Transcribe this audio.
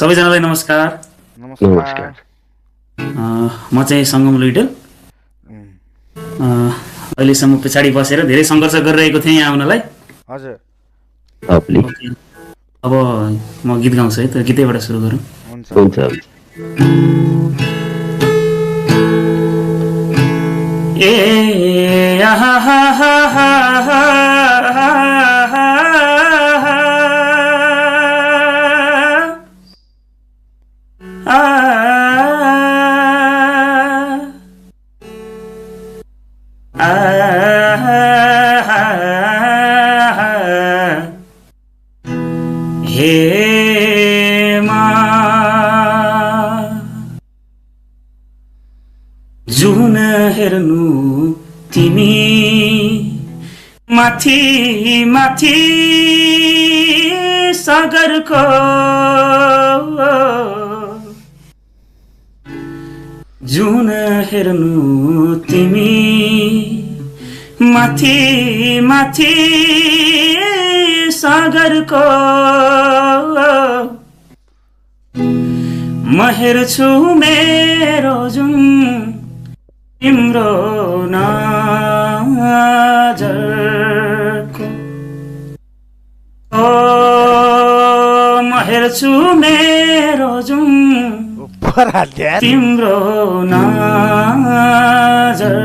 सबैजनालाई नमस्कार। नमस्कार। म चाहिँ सङ्गम लुइटेल। अहिलेसम्म पछाडि बसेर धेरै सङ्घर्ष गरिरहेको थिएँ यहाँ आउनलाई। हजुर। ओके, अब म गीत गाउँछु है त, गीतैबाट सुरु गरौँ। हुन्छ। ए आहा हा हा हा हा जुन हेर्नु तिमी माथि माथि सागरको, जुन हेर्नु तिमी माथि माथि सागरको, म हेर्छु मेरो जुन तिम्रो नजरको, ओ म हेर्छु मेरो जुन तिम्रो नजर